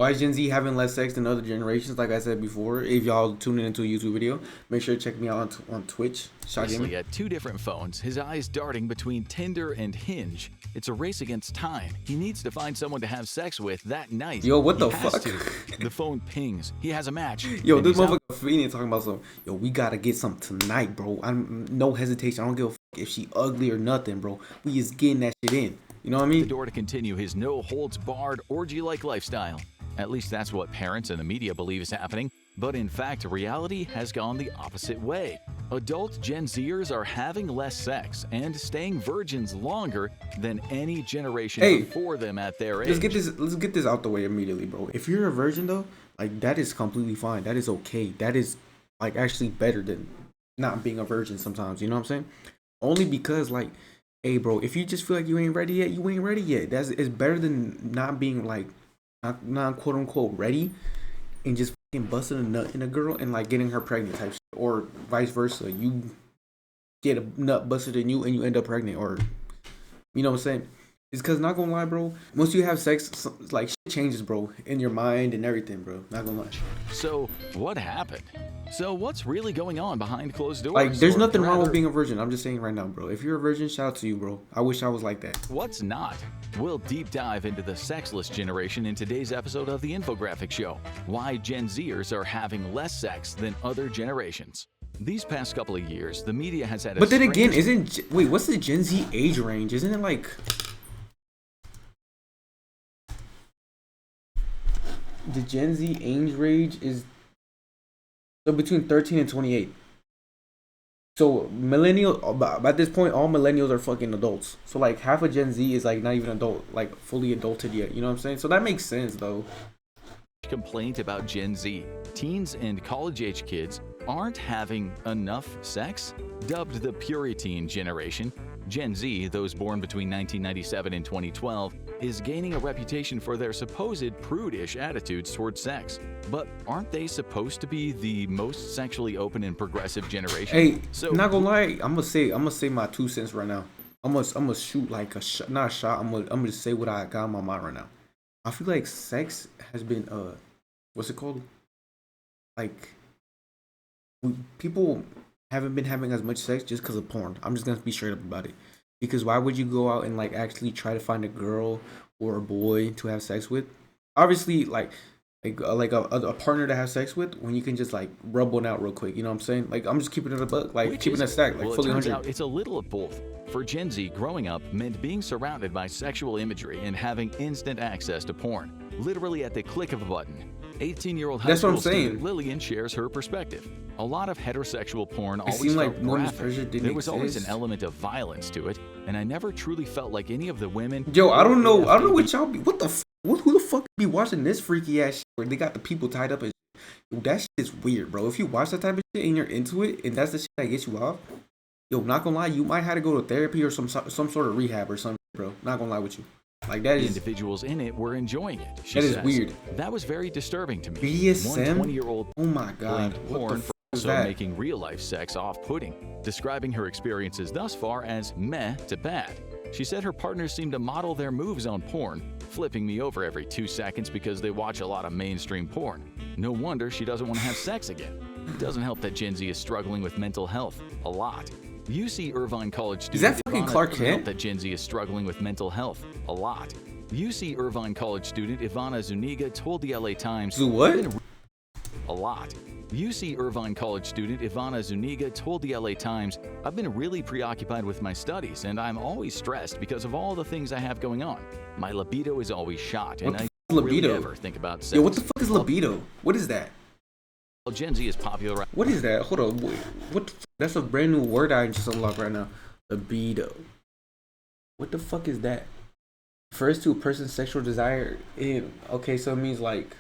why is Gen Z having less sex than other generations? Like I said before, if y'all tuning into a YouTube video, make sure to check me out on Twitch. Precisely at 2 different phones, his eyes darting between Tinder and Hinge. It's a race against time. He needs to find someone to have sex with that night. Yo, what the He has fuck? to. The phone pings. He has a match. Yo, and this he's out. motherfucker Phoenix talking about some. Yo, we gotta get some tonight, bro. I'm no hesitation. I don't give a fuck if she ugly or nothing, bro. We just getting that shit in. You know what I The mean? door to continue his no-holds-barred, orgy-like lifestyle. At least that's what parents and the media believe is happening. But in fact, reality has gone the opposite way. Adult Gen Zers are having less sex and staying virgins longer than any generation before them at their age. Let's get this out the way immediately, bro. If you're a virgin though, like that is completely fine. That is okay. That is like actually better than not being a virgin sometimes. You know what I'm saying? Only because like, hey, bro, if you just feel like you ain't ready yet, you ain't ready yet. It's better than not being like not quote unquote ready and just fucking busting a nut in a girl and like getting her pregnant type shit. Or vice versa. You get a nut busted in you and you end up pregnant, or you know what I'm saying? It's because, not gonna lie, bro, once you have sex, like shit changes, bro, in your mind and everything, bro. Not gonna lie. So what happened? So what's really going on behind closed doors? Like, there's Or nothing wrong with rather, being a virgin. I'm just saying right now, bro. If you're a virgin, shout out to you, bro. I wish I was like that. What's not? We'll deep dive into the sexless generation in today's episode of the Infographic Show. Why Gen Zers are having less sex than other generations. These past couple of years, the media has had a But then again, strange- wait, what's the Gen Z age range? Isn't it like the Gen Z age range is so between 13 and 28. So at this point, all millennials are fucking adults. So like half of Gen Z is like not even adult, like fully adulted yet. You know what I'm saying? So that makes sense though. complaint about Gen Z. Teens and college-age kids aren't having enough sex. Dubbed the Puriteen generation, Gen Z, those born between 1997 and 2012, is gaining a reputation for their supposed prudish attitudes towards sex. But aren't they supposed to be the most sexually open and progressive generation? Hey, so not gonna lie, I'm gonna say my 2 cents right now. I'm gonna shoot like a shot, not a shot. I'm gonna just say what I got in my mind right now. I feel like sex has been what's it called? Like people haven't been having as much sex just because of porn. I'm just gonna be straight up about it. Because why would you go out and like actually try to find a girl or a boy to have sex with? Obviously, like a partner to have sex with when you can just like rub one out real quick. You know what I'm saying? Like I'm just keeping it a buck, like Which keeping is it stacked, it? like Well, fully it turns 100. out it's a little of both. For Gen Z, growing up meant being surrounded by sexual imagery and having instant access to porn, literally at the click of a button. 18-year-old high That's what school I'm saying. student Lillian shares her perspective. A lot of heterosexual porn always seemed like felt women's graphic. pressure didn't There was always an exist. element of violence to it, and I never truly felt like any of the women. Yo, I don't know AFAB what y'all be. What the who the fuck be watching this freaky ass shit where they got the people tied up and shit? Yo, that shit is weird, bro. If you watch that type of shit and you're into it, and that's the shit that gets you off, yo, not gonna lie, you might have to go to therapy or some sort of rehab or something, bro. Not gonna lie with you. Like that The is individuals in it were enjoying it. She That is says. weird. That was very disturbing to me. BDSM? One 20-year-old oh my god, blamed what the porn fuck for is also that? making real-life sex off-putting, describing her experiences thus far as meh to bad. She said her partners seem to model their moves on porn, flipping me over every 2 seconds because they watch a lot of mainstream porn. No wonder she doesn't want to have sex again. It doesn't help that Gen Z is struggling with mental health a lot. UC Irvine College student that fucking Ivana Clark doesn't help Kent? that Gen Z is struggling with mental health a lot. UC Irvine College student Ivana Zuniga told the LA Times So what? a lot. UC Irvine College student Ivana Zuniga told the LA Times, "I've been really preoccupied with my studies and I'm always stressed because of all the things I have going on. My libido is always shot and What the I f- don't libido? really ever think about sex." Yo, what the fuck is libido? What is that? While Gen Z is popular. What is that? Hold on, wait, what? The that's a brand new word I just unlocked right now. Libido. What the fuck is that? Refers to a person's sexual desire. Okay, so it means like,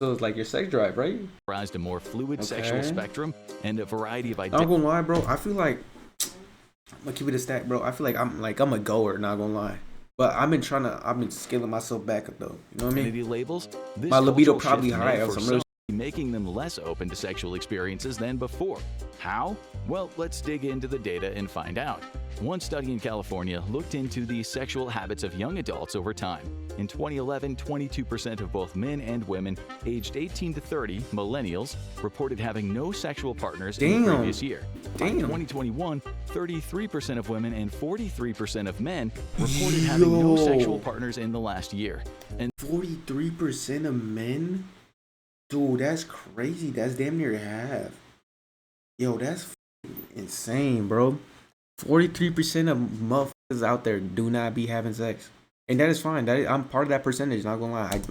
so it's like your sex drive, right? A more fluid sexual Okay. spectrum and a variety of Not identities. gonna lie, bro. I feel like I'm gonna keep it a stack, bro. I feel like I'm a goer. Not gonna lie, but I've been scaling myself back up though. You know what I mean? Labels. This My libido cultural probably shift high made on for some real making them less open to sexual experiences than before. How? Well, let's dig into the data and find out. One study in California looked into the sexual habits of young adults over time. In 2011, 22% of both men and women aged 18 to 30, millennials, reported having no sexual partners in the previous year. By 2021, 33% of women and 43% of men reported having no sexual partners in the last year. And 43% of men? Dude, that's crazy. That's damn near half. Yo, that's insane, bro. 43% of motherfuckers out there do not be having sex. And that is fine. I'm part of that percentage, not gonna lie.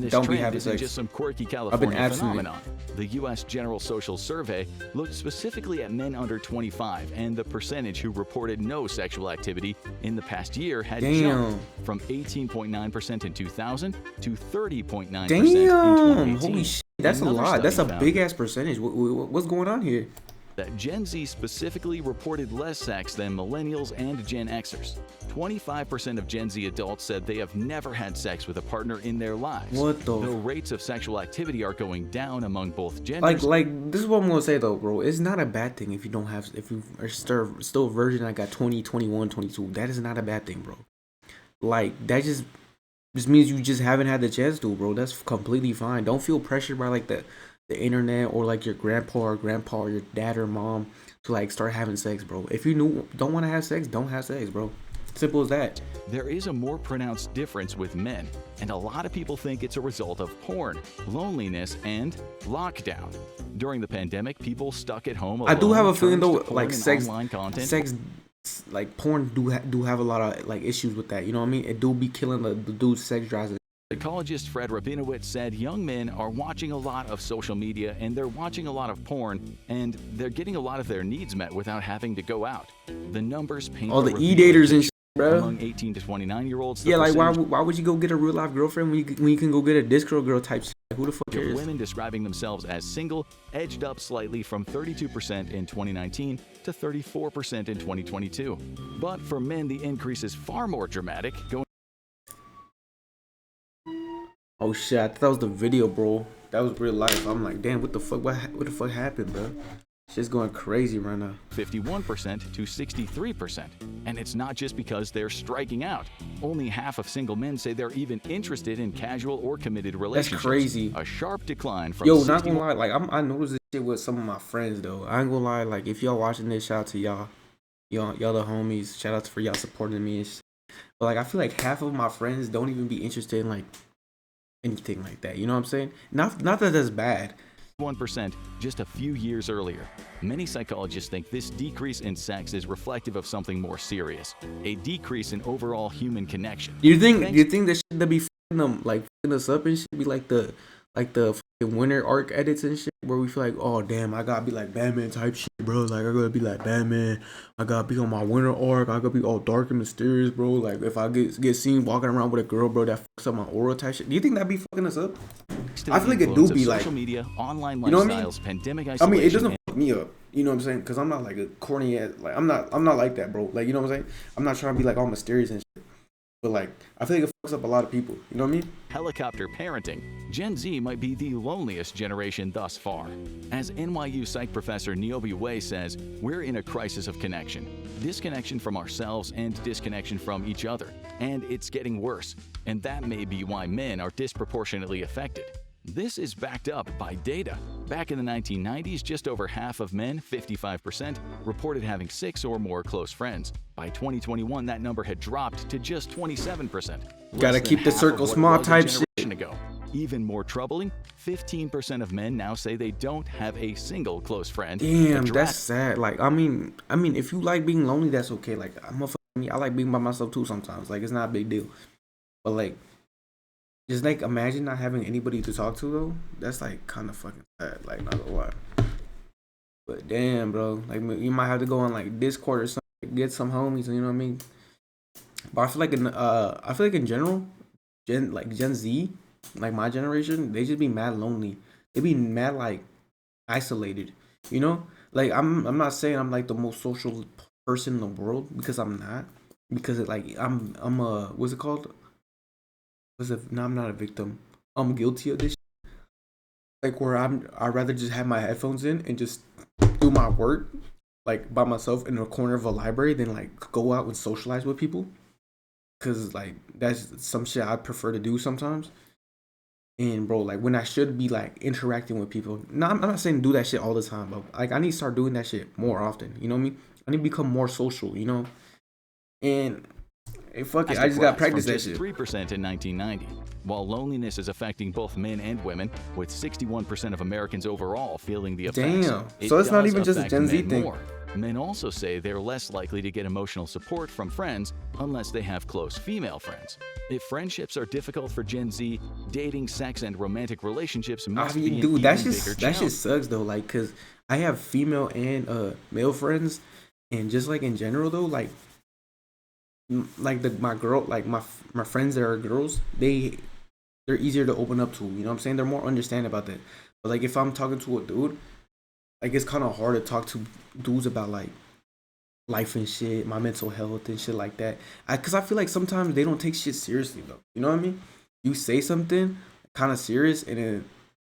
Don't be having sex. Just some quirky California phenomenon. The U.S. General Social Survey looked specifically at men under 25, and the percentage who reported no sexual activity in the past year had jumped from 18.9% in 2000 to 30.9% in 2018. Holy shit, that's a lot. That's a big ass percentage. What's going on here? That Gen Z specifically reported less sex than millennials and Gen Xers. 25% of Gen Z adults said they have never had sex with a partner in their lives. What the? Though rates of sexual activity are going down among both genders. Like this is what I'm gonna say though, bro. It's not a bad thing if you are still a virgin. I got 20, 21, 22. That is not a bad thing, bro. Like that just means you just haven't had the chance to, bro. That's completely fine. Don't feel pressured by like the internet or like your grandpa or your dad or mom to like start having sex, bro. If you don't want to have sex, don't have sex, bro. Simple as that. There is a more pronounced difference with men, and a lot of people think it's a result of porn, loneliness, and lockdown. During the pandemic, people stuck at home alone. I do have a feeling though, like online content. sex, like porn do have a lot of like issues with that. You know what I mean? It do be killing the dude's sex drives. Psychologist Fred Rabinowitz said young men are watching a lot of social media and they're watching a lot of porn and they're getting a lot of their needs met without having to go out. The numbers paint all the e-daters and shit, bro. Among 18 to 29-year-olds. Yeah, like why would you go get a real life girlfriend when you can go get a Discord girl type shit? Who the fuck cares? Women describing themselves as single edged up slightly from 32% in 2019 to 34% in 2022. But for men, the increase is far more dramatic, going. Oh shit, I thought that was the video, bro. That was real life. I'm like, damn, what the fuck happened, bro? Shit's going crazy right now. 51% to 63%. And it's not just because they're striking out. Only half of single men say they're even interested in casual or committed relationships. That's crazy. A sharp decline from not gonna lie, like I noticed this shit with some of my friends though. I ain't gonna lie, like if y'all watching this, shout out to y'all. Y'all the homies. Shout out for y'all supporting me and shit. But like I feel like half of my friends don't even be interested in like anything like that. You know what I'm saying? Not that that's bad. 1% just a few years earlier. Many psychologists think this decrease in sex is reflective of something more serious, a decrease in overall human connection. You think the shit that be fucking us up and shit be like the fucking winter arc edits and shit where we feel like, oh damn, I gotta be like Batman type shit, bro. Like I gotta be like Batman. I gotta be on my winter arc. I gotta be all dark and mysterious, bro. Like if I get seen walking around with a girl, bro, that fucks up my aura type shit. Do you think that be fucking us up? I feel like it do be like social media, online lifestyles, you know what I mean? Pandemic isolation. I mean, it doesn't fuck me up. You know what I'm saying? Because I'm not like a corny ass. Like I'm not like that, bro. Like you know what I'm saying? I'm not trying to be like all mysterious and shit. But like I feel like it fucks up a lot of people. You know what I mean? Helicopter parenting. Gen Z might be the loneliest generation thus far. As NYU psych professor Niobe Way says, we're in a crisis of connection. Disconnection from ourselves and disconnection from each other. And it's getting worse. And that may be why men are disproportionately affected. This is backed up by data. Back in the 1990s, just over half of men, 55%, reported having 6 or more close friends. By 2021, that number had dropped to just 27%. Gotta keep the circle small type shit. Ago. Even more troubling, 15% of men now say they don't have a single close friend. Damn, that's sad. Like, I mean, if you like being lonely, that's okay. Like, I like being by myself too sometimes. Like, it's not a big deal. But like, just like imagine not having anybody to talk to though. That's like kind of fucking sad. Like, not gonna lie. But damn, bro. Like, you might have to go on like Discord or something, get some homies. You know what I mean? But I feel like in general, Gen Z, like my generation, they just be mad lonely. They be mad like isolated. You know? Like I'm not saying I'm like the most social person in the world because I'm not. Because I'm a what's it called? No, I'm not a victim. I'm guilty of this. like where I'd rather just have my headphones in and just do my work like by myself in a corner of a library than like go out and socialize with people. Cause like that's some shit I prefer to do sometimes. And bro, like when I should be like interacting with people. No, I'm not saying do that shit all the time, but like I need to start doing that shit more often. You know what I mean? I need to become more social. You know, and hey, fuck it, I just gotta practice that shit. 3% in 1990. While loneliness is affecting both men and women, with 61% of Americans overall feeling the effects. Damn. So it's not even just a Gen Z thing. More. Men also say they're less likely to get emotional support from friends unless they have close female friends. If friendships are difficult for Gen Z, dating, sex, and romantic relationships must be an even bigger challenge. That shit sucks though. Like, cause I have female and male friends, and just like in general though, like my friends that are girls, they're easier to open up to. You know what I'm saying? They're more understanding about that. But like if I'm talking to a dude, like it's kind of hard to talk to dudes about like life and shit, my mental health and shit like that. Cause I feel like sometimes they don't take shit seriously though. You know what I mean? You say something kind of serious and then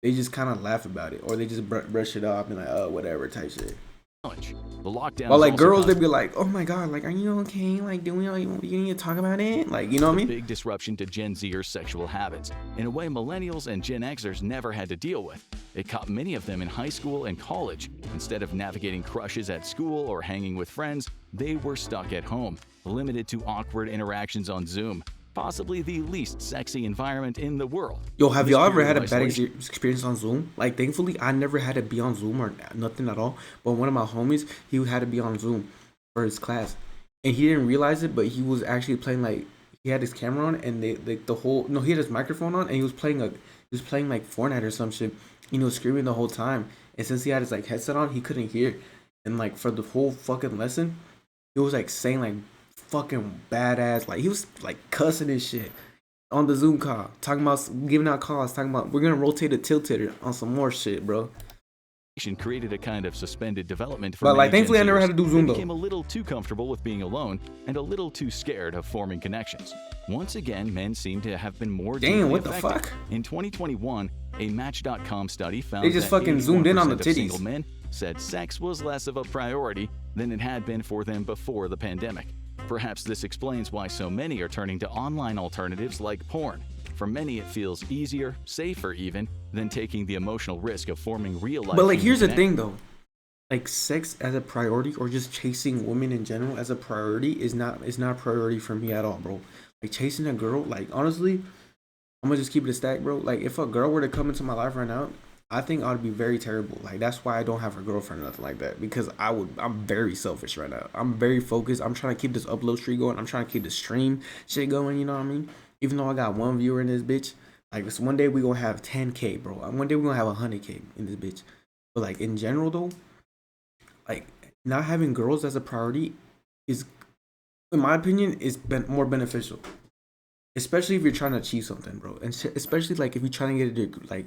they just kind of laugh about it, or they just brush it off and like, oh, whatever type shit. The lockdown. Well, like girls, they'd be like, "Oh my god, like, are you okay? Like, do we you need to talk about it? Like, you know what I mean?" Big disruption to Gen Zers' sexual habits in a way millennials and Gen Xers never had to deal with. It caught many of them in high school and college. Instead of navigating crushes at school or hanging with friends, they were stuck at home, limited to awkward interactions on Zoom. Possibly the least sexy environment in the world. Yo, have y'all ever had a bad experience on Zoom? Like, thankfully, I never had to be on Zoom or nothing at all. But one of my homies, he had to be on Zoom for his class, and he didn't realize it. But he was actually playing like he had his camera on, and he had his microphone on, and he was playing like Fortnite or some shit. He was screaming the whole time, and since he had his like headset on, he couldn't hear. And like for the whole fucking lesson, he was like saying like fucking badass, like he was like cussing and shit on the Zoom call, talking about giving out calls, talking about we're gonna rotate a tilted on some more shit, bro. Created a kind of suspended development for but like thankfully I never had to do Zoom though. Became a little too comfortable with being alone and a little too scared of forming connections. Once again, men seem to have been more what the fuck. In 2021, a Match.com study found they just fucking zoomed in on the titties. Single men said sex was less of a priority than it had been for them before the pandemic. Perhaps this explains why so many are turning to online alternatives like porn. For many, it feels easier, safer even, than taking the emotional risk of forming real-life. But like, here's the thing though, like sex as a priority or just chasing women in general as a priority is not a priority for me at all, bro. Like chasing a girl, like honestly, I'm gonna just keep it a stack, bro. Like if a girl were to come into my life right now, I think I would be very terrible. Like that's why I don't have a girlfriend or nothing like that, because I'm very selfish right now. I'm very focused. I'm trying to keep this upload streak going. I'm trying to keep the stream shit going. You know what I mean? Even though I got one viewer in this bitch, like this one day we gonna have 10K, bro. One day we gonna have 100K in this bitch. But like in general though, like not having girls as a priority is, in my opinion, is more beneficial. Especially if you're trying to achieve something, bro. And especially like if you're trying to get a like.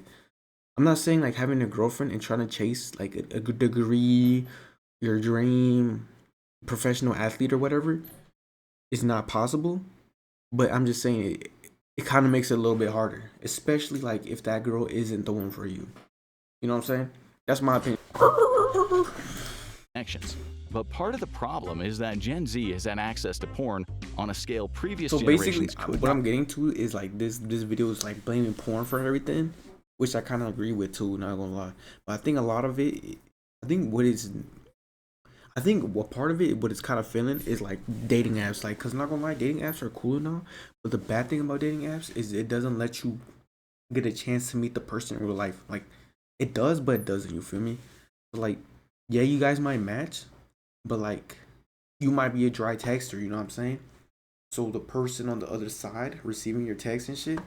I'm not saying like having a girlfriend and trying to chase like a degree, your dream, professional athlete or whatever is not possible. But I'm just saying it kind of makes it a little bit harder, especially like if that girl isn't the one for you. You know what I'm saying? That's my opinion. Connections. But part of the problem is that Gen Z has had access to porn on a scale previous so generations basically, what I'm getting to is like this video is like blaming porn for everything, which I kind of agree with too, not gonna lie. But I think a lot of it, what part of it, what it's kind of feeling is like dating apps. Like, cause not gonna lie, dating apps are cool now. But the bad thing about dating apps is it doesn't let you get a chance to meet the person in real life. Like, it does, but it doesn't. You feel me? But like, yeah, you guys might match, but like, you might be a dry texter. You know what I'm saying? So the person on the other side receiving your text and shit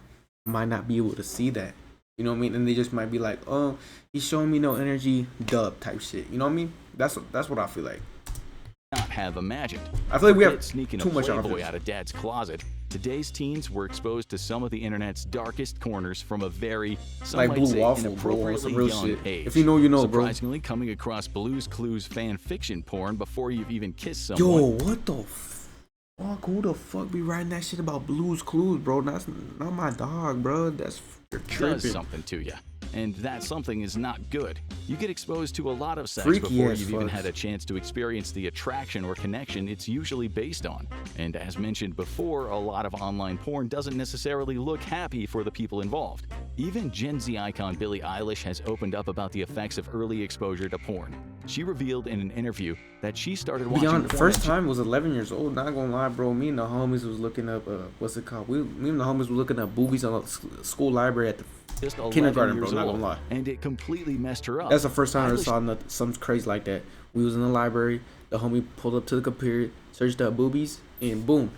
might not be able to see that. You know what I mean? And they just might be like, oh, he's showing me no energy, dub type shit. You know what I mean? That's what I feel like. Not have imagined. I feel like we have sneaking too a much Playboy out of dad's closet. Today's teens were exposed to some of the internet's darkest corners from a very, some like might Blue say, Waffle, bro, some real shit. If you know, you know, bro. Surprisingly, coming across Blue's Clues fan fiction porn before you've even kissed someone. Yo, what the fuck? Who the fuck be writing that shit about Blue's Clues, bro? That's not my dog, bro. That's you're tripping. Does something to you. and that something is not good. You get exposed to a lot of sex Freaky before as you've even fucks. had a chance to experience the attraction or connection it's usually based on. And as mentioned before, a lot of online porn doesn't necessarily look happy for the people involved. Even Gen Z icon Billie Eilish has opened up about the effects of early exposure to porn. She revealed in an interview that she started watching Beyond porn first time was 11 years old. Not gonna lie, bro. Me and the homies was looking up what's it called? Me and the homies were looking up boobies on the school library at the just 11 kindergarten, years bro. Not old, gonna lie. and it completely messed her up. That's the first time I ever Eilish saw something crazy like that. We was in the library. The homie pulled up to the computer, searched up boobies, and boom,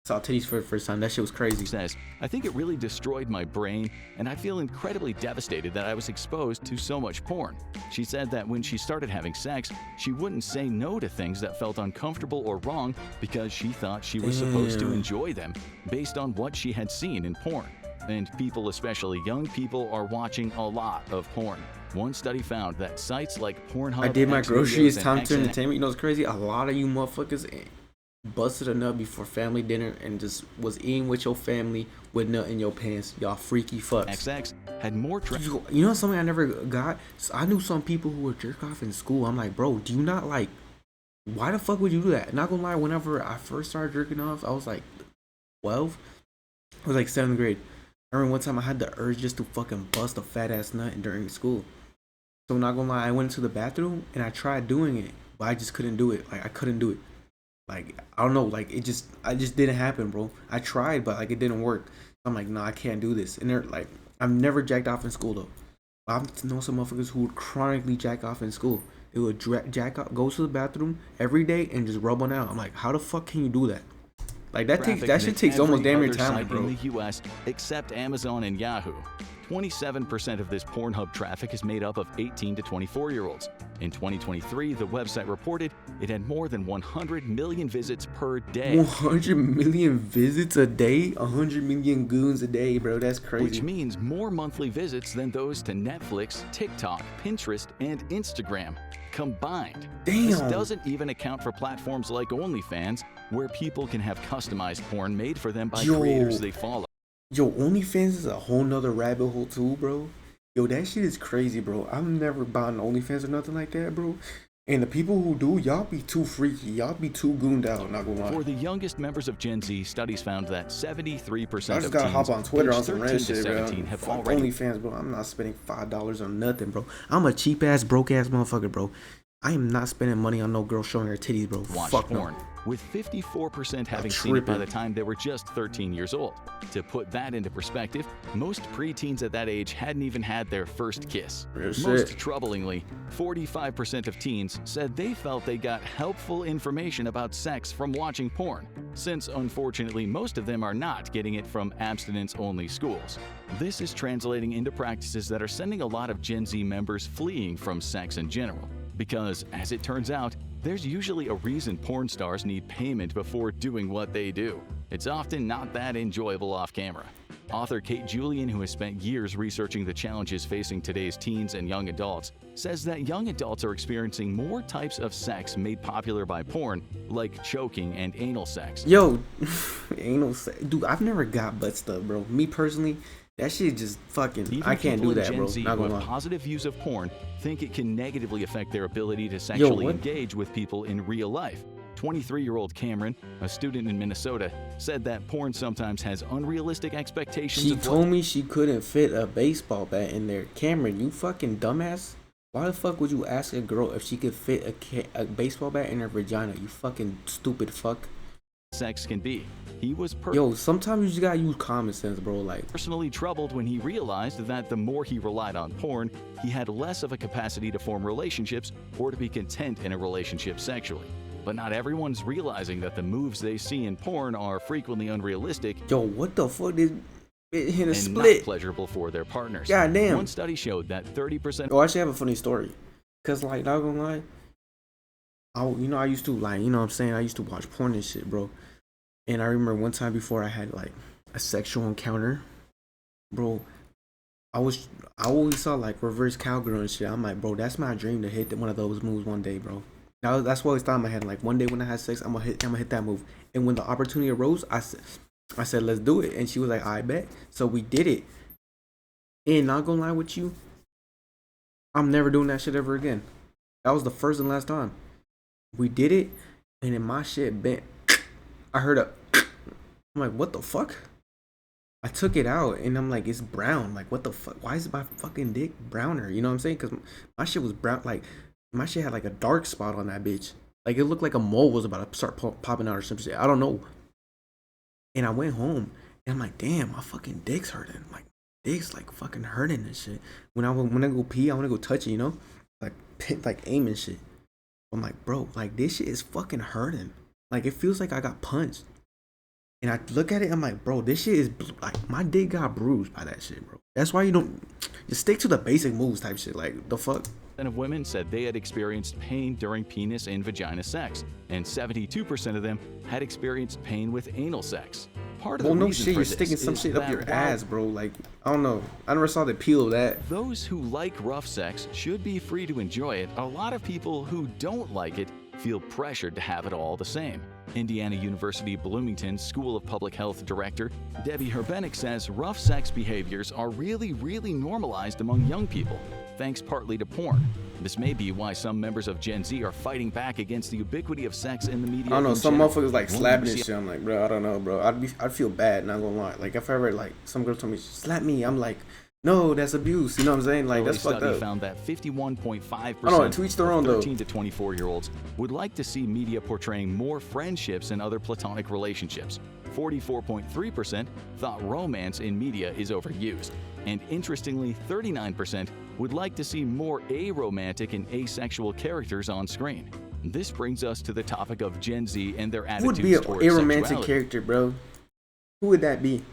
saw titties for the first time. That shit was crazy. says, I think it really destroyed my brain, and I feel incredibly devastated that I was exposed to so much porn. She said that when she started having sex, she wouldn't say no to things that felt uncomfortable or wrong because she thought she was supposed to Damn. enjoy them based on what she had seen in porn. And people, especially young people, are watching a lot of porn. One study found that sites like Pornhub, I did my Xvideos, groceries, and time to XN entertainment. You know what's crazy? A lot of you motherfuckers busted a nut before family dinner and just was eating with your family with nut in your pants. Y'all freaky fucks. XX had more You know something I never got? So I knew some people who would jerk off in school. I'm like, bro, do you not like? Why the fuck would you do that? Not gonna lie, whenever I first started jerking off, I was like 12. I was like 7th grade. I remember one time I had the urge just to fucking bust a fat ass nut during school. So not gonna lie, I went to the bathroom and I tried doing it, but I just couldn't do it. Like I couldn't do it. Like I don't know, like I just didn't happen, bro. I tried, but like it didn't work. I'm like, no, I can't do this. And they're like, I've never jacked off in school though. I know some motherfuckers who would chronically jack off in school. They would jack off, go to the bathroom every day and just rub one out. I'm like, how the fuck can you do that? Like that shit takes almost damn near time, bro. In the U.S., except Amazon and Yahoo. 27% of this Pornhub traffic is made up of 18 to 24-year-olds. In 2023, the website reported it had more than 100 million visits per day. 100 million visits a day? 100 million goons a day, bro. That's crazy. Which means more monthly visits than those to Netflix, TikTok, Pinterest, and Instagram combined. Damn. This doesn't even account for platforms like OnlyFans, where people can have customized porn made for them by creators they follow. Yo, OnlyFans is a whole nother rabbit hole too, bro. Yo, that shit is crazy, bro. I'm never buying OnlyFans or nothing like that, bro. And the people who do, y'all be too freaky. Y'all be too gooned out, not gonna lie. For the youngest members of Gen Z, studies found that 73% I just of gotta teens hop on Twitter on aged some 13 red to shit, bro. 17 have Fuck already OnlyFans, bro. I'm not spending $5 on nothing, bro. I'm a cheap ass, broke ass motherfucker, bro. I am not spending money on no girl showing her titties, bro. watched Fuck porn, no. with 54% having seen it by the time they were just 13 years old. To put that into perspective, most preteens at that age hadn't even had their first kiss. Real Most shit. troublingly, 45% of teens said they felt they got helpful information about sex from watching porn, since unfortunately most of them are not getting it from abstinence-only schools. This is translating into practices that are sending a lot of Gen Z members fleeing from sex in general. Because, as it turns out, there's usually a reason porn stars need payment before doing what they do. It's often not that enjoyable off camera. Author Kate Julian, who has spent years researching the challenges facing today's teens and young adults, says that young adults are experiencing more types of sex made popular by porn, like choking and anal sex. Yo, anal sex. Dude, I've never got butt stuff, bro. Me personally, that shit just fucking, Even I can't people do in that, Gen bro. Z Not who gonna have lie. positive views of porn think it can negatively affect their ability to sexually what? engage with people in real life. 23-year-old Cameron, a student in Minnesota, said that porn sometimes has unrealistic expectations She of told me she couldn't fit a baseball bat in there. Cameron, you fucking dumbass. Why the fuck would you ask a girl if she could fit a baseball bat in her vagina? You fucking stupid fuck. sex can be. He was Yo, sometimes you just gotta use common sense, bro. Like, personally troubled when he realized that the more he relied on porn, he had less of a capacity to form relationships or to be content in a relationship sexually. But not everyone's realizing that the moves they see in porn are frequently unrealistic yo, what the fuck did it hit a and split? not pleasurable for their partners. God damn. One study showed that 30% Oh, I actually have a funny story. Cause like, not gonna lie, I used to like, you know what I'm saying? I used to watch porn and shit, bro. And I remember one time before I had like a sexual encounter, bro. I always saw like reverse cowgirl and shit. I'm like, bro, that's my dream to hit one of those moves one day, bro. Now that's what I always thought in my head. Like one day when I had sex, I'm gonna hit that move. And when the opportunity arose, I said, let's do it. And she was like, I bet. So we did it. And not gonna lie with you, I'm never doing that shit ever again. That was the first and last time we did it, and then my shit bent. I heard a. I'm like, what the fuck? I took it out, and I'm like, it's brown. Like, what the fuck? Why is my fucking dick browner? You know what I'm saying? Cause my shit was brown. Like, my shit had like a dark spot on that bitch. Like, it looked like a mole was about to start popping out or some shit. I don't know. And I went home, and I'm like, damn, my fucking dick's hurting. Like, dick's like fucking hurting and shit. When I go pee, I want to go touch it, you know, like like aim and shit. I'm like, bro, like this shit is fucking hurting. Like it feels like I got punched. And I look at it, I'm like, bro, this shit is like my dick got bruised by that shit, bro. That's why you don't just stick to the basic moves type shit. Like the fuck. Of women said they had experienced pain during penis and vagina sex, and 72% of them had experienced pain with anal sex. Part of well, the no reason shit, for you're this sticking some is shit up that your while ass, bro. Like I don't know, I never saw the appeal of that. those who like rough sex should be free to enjoy it, a lot of people who don't like it feel pressured to have it all the same. Indiana University Bloomington School of Public Health Director Debbie Herbenick says rough sex behaviors are really normalized among young people, thanks partly to porn. This may be why some members of Gen Z are fighting back against the ubiquity of sex in the media. I don't know, some general. motherfuckers like slapping and shit. I'm like, bro, I don't know, bro. I'd feel bad, not gonna lie. Like if ever like some girl told me slap me, I'm like, no, that's abuse. You know what I'm saying? Like that's fucked up. Found that 51.5% to each their own, of though. 13 to 24-year-olds would like to see media portraying more friendships and other platonic relationships. 44.3% thought romance in media is overused. And interestingly, 39% would like to see more aromantic and asexual characters on screen. This brings us to the topic of Gen Z and their Who attitudes would be a towards aromantic sexuality. character, bro? Who would that be?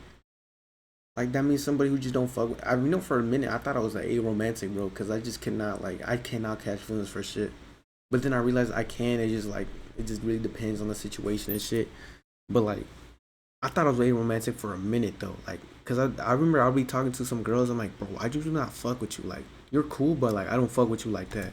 Like that means somebody who just don't fuck with. I know for a minute I thought I was an aromantic, bro, because I just cannot I cannot catch feelings for shit. But then I realized I can. It just really depends on the situation and shit. But like I thought I was aromantic for a minute though, like because I remember I'll be talking to some girls. I'm like, bro, why do not fuck with you? Like you're cool, but like I don't fuck with you like that.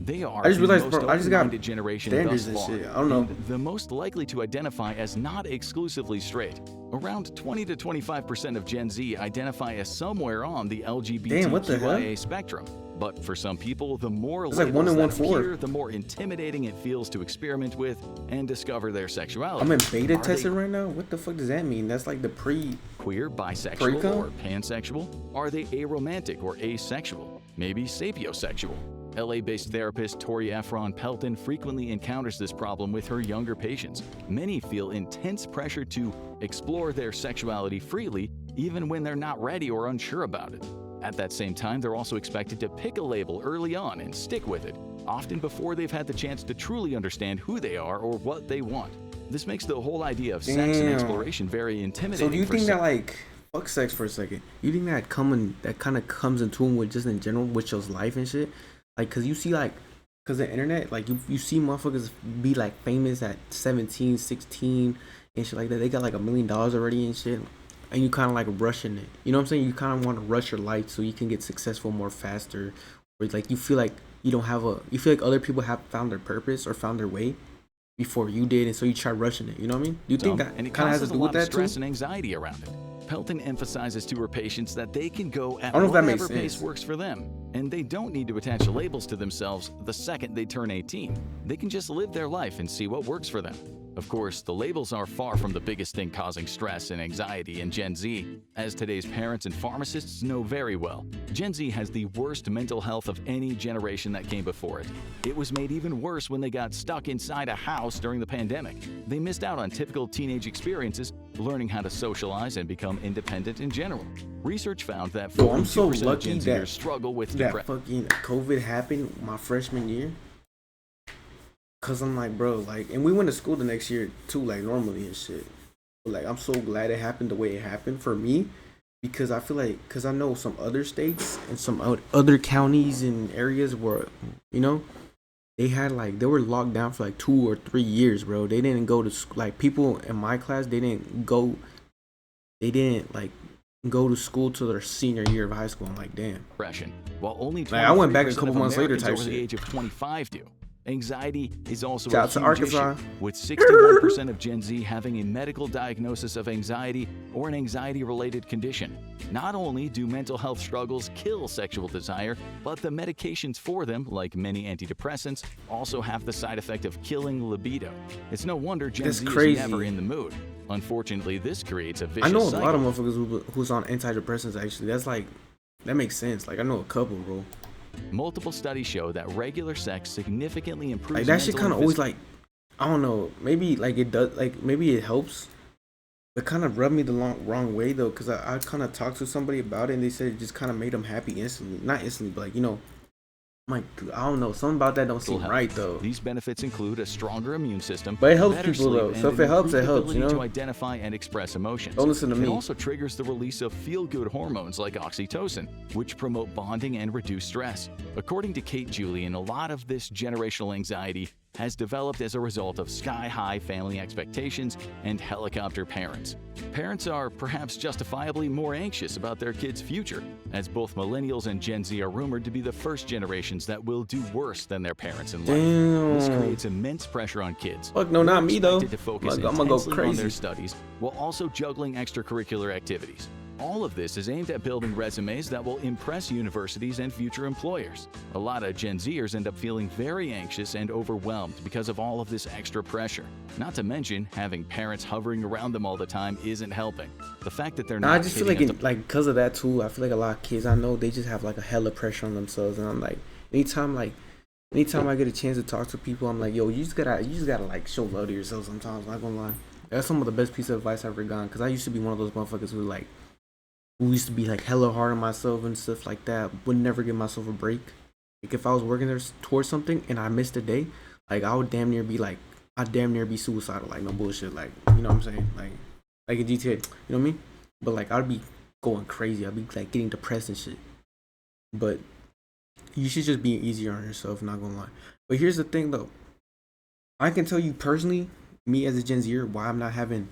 They are I just realized, the most bro, I just got open-minded generation standards thus and far, shit. I don't know. and the most likely to identify as not exclusively straight. Around 20 to 25% of Gen Z identify as somewhere on the Damn, what the hell? LGBTQIA spectrum. But for some people, the more It's like labels 1 in that 1/4. appear, the more intimidating it feels to experiment with and discover their sexuality. I'm in beta Are testing they right now. What the fuck does that mean? That's like the queer, bisexual, Pre-cum? or pansexual? Are they aromantic or asexual? Maybe sapiosexual? LA-based therapist Tori Efron Pelton frequently encounters this problem with her younger patients. Many feel intense pressure to explore their sexuality freely, even when they're not ready or unsure about it. At that same time, they're also expected to pick a label early on and stick with it, often before they've had the chance to truly understand who they are or what they want. This makes the whole idea of sex and Damn. exploration very intimidating. So do you for think some. that like fuck sex for a second? You think that kind of comes in tune with just in general with your life and shit? Like, cause you see like, cause the internet, like you see motherfuckers be like famous at 17, 16 and shit like that. They got like $1 million already and shit. And you kind of like rushing it. You know what I'm saying? You kind of want to rush your life so you can get successful more faster. Or like you feel like you don't have you feel like other people have found their purpose or found their way before you did, and so you try rushing it. You know what I mean? Do you think that and it kind of has causes to do a with lot of that stress too? and anxiety around it. Pelton emphasizes to her patients that they can go at I don't know if that whatever makes pace sense. works for them, and they don't need to attach labels to themselves the second they turn 18. They can just live their life and see what works for them. Of course, the labels are far from the biggest thing causing stress and anxiety in Gen Z. As today's parents and pharmacists know very well, Gen Z has the worst mental health of any generation that came before it. It was made even worse when they got stuck inside a house during the pandemic. They missed out on typical teenage experiences, learning how to socialize and become independent in general. Research found that 42% Yo, I'm so of lucky Gen that Zers struggle with that depression. fucking COVID happened my freshman year. Cause I'm like, bro, like, and we went to school the next year too, like normally and shit. But like, I'm so glad it happened the way it happened for me, because I feel like, cause I know some other states and some other counties and areas where, you know, they had like they were locked down for like 2 or 3 years, bro. They didn't go to like people in my class. They didn't like go to school till their senior year of high school. I'm like, damn. While only Like, I went back a 23% couple of months later Americans type over the shit. age of 25 do. Anxiety is also Shout a out to huge issue, Arkansas. with 61% of Gen Z having a medical diagnosis of anxiety or an anxiety-related condition. Not only do mental health struggles kill sexual desire, but the medications for them, like many antidepressants, also have the side effect of killing libido. It's no wonder Gen That's Z crazy. is never in the mood. Unfortunately, this creates a vicious I know a cycle. lot of motherfuckers who's on antidepressants. Actually, that's like, that makes sense. Like I know a couple, bro. Multiple studies show that regular sex significantly improves Like that shit mental kind of and always like, I don't know. Maybe like it does. Like maybe it helps. It kind of rubbed me the wrong way though, cause I kind of talked to somebody about it and they said it just kind of made them happy instantly. Not instantly, but like like I don't know. Something about that don't seem health. right though. These benefits include a stronger immune system, But it helps better people, sleep, though. and So if an it helps, it improved helps, you ability know? to identify and express emotions. Don't listen to It me. also triggers the release of feel-good hormones like oxytocin, which promote bonding and reduce stress. According to Kate Julian, a lot of this generational anxiety has developed as a result of sky-high family expectations and helicopter parents. Parents are perhaps justifiably more anxious about their kids' future, as both millennials and Gen Z are rumored to be the first generations that will do worse than their parents in life. This Damn. creates immense pressure on kids. Fuck no, They're not me though. expected to focus Like, I'm gonna go intensely on their crazy. studies while also juggling extracurricular activities. All of this is aimed at building resumes that will impress universities and future employers. A lot of Gen Zers end up feeling very anxious and overwhelmed because of all of this extra pressure. Not to mention, having parents hovering around them all the time isn't helping. The fact that they're Nah, not I just feel like hitting it, like because of that too. I feel like a lot of kids I know they just have like a hella pressure on themselves, and I'm like, anytime I get a chance to talk to people, I'm like, yo, you just gotta like show love to yourself sometimes. I'm not gonna lie. That's some of the best piece of advice I've ever gotten, because I used to be one of those motherfuckers who used to be like hella hard on myself and stuff like that. Would never give myself a break. Like if I was working there towards something and I missed a day, like I'd damn near be suicidal. Like no bullshit. Like you know what I'm saying? Like in GTA, you know what I mean? But like I'd be going crazy. I'd be like getting depressed and shit. But you should just be easier on yourself. Not gonna lie. But here's the thing though. I can tell you personally, me as a Gen Zer, why I'm not having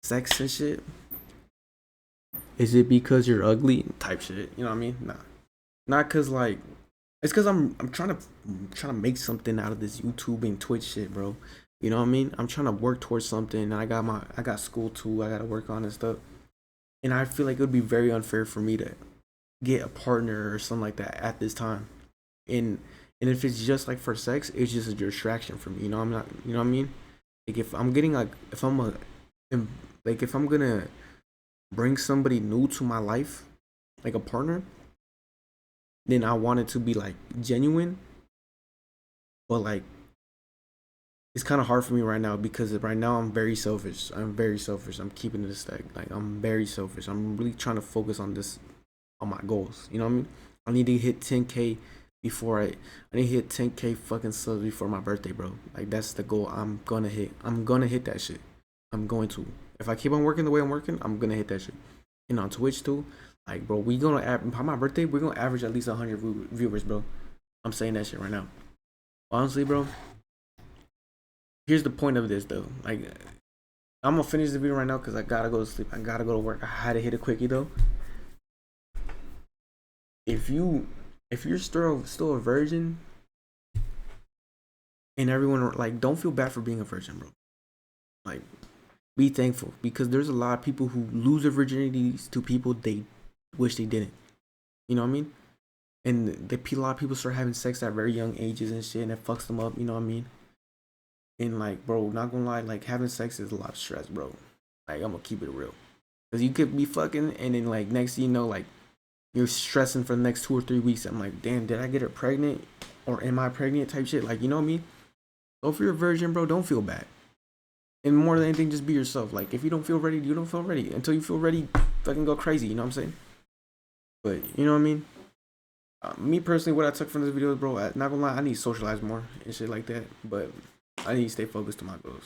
sex and shit. Is it because you're ugly type shit? You know what I mean? Nah, not cause like it's cause I'm trying to make something out of this YouTube and Twitch shit, bro. You know what I mean? I'm trying to work towards something, and I got school too. I gotta work on and stuff, and I feel like it would be very unfair for me to get a partner or something like that at this time, and if it's just like for sex, it's just a distraction for me. You know I'm not. You know what I mean? Like if I'm getting like if I'm gonna bring somebody new to my life, like a partner, then I want it to be like genuine. But like it's kind of hard for me right now because right now I'm very selfish. I'm keeping it a stack. Like I'm very selfish. I'm really trying to focus on my goals. You know what I mean? I need to hit 10K before I need to hit 10K fucking subs before my birthday, bro. Like that's the goal I'm gonna hit. I'm gonna hit that shit. I'm going to. If I keep on working the way I'm working, I'm gonna hit that shit. And on Twitch too, like bro, we gonna by my birthday, we're gonna average at least 100 viewers, bro. I'm saying that shit right now. Honestly, bro. Here's the point of this though. Like, I'm gonna finish the video right now because I gotta go to sleep. I gotta go to work. I had to hit a quickie though. If you're still a virgin, and everyone like, don't feel bad for being a virgin, bro. Like, be thankful because there's a lot of people who lose their virginities to people they wish they didn't. You know what I mean? And a lot of people start having sex at very young ages and shit, and it fucks them up. You know what I mean? And like, bro, not gonna lie, like having sex is a lot of stress, bro. Like I'm gonna keep it real, cause you could be fucking, and then like next thing you know, like you're stressing for the next 2 or 3 weeks. I'm like, damn, did I get her pregnant, or am I pregnant? Type shit. Like you know what I mean? So if you're a virgin, bro, don't feel bad. And more than anything, just be yourself. Like if you don't feel ready, you don't feel ready. Until you feel ready, fucking go crazy. You know what I'm saying? But you know what I mean? Me personally, what I took from this video, bro, not gonna lie, I need to socialize more and shit like that. But I need to stay focused on my goals.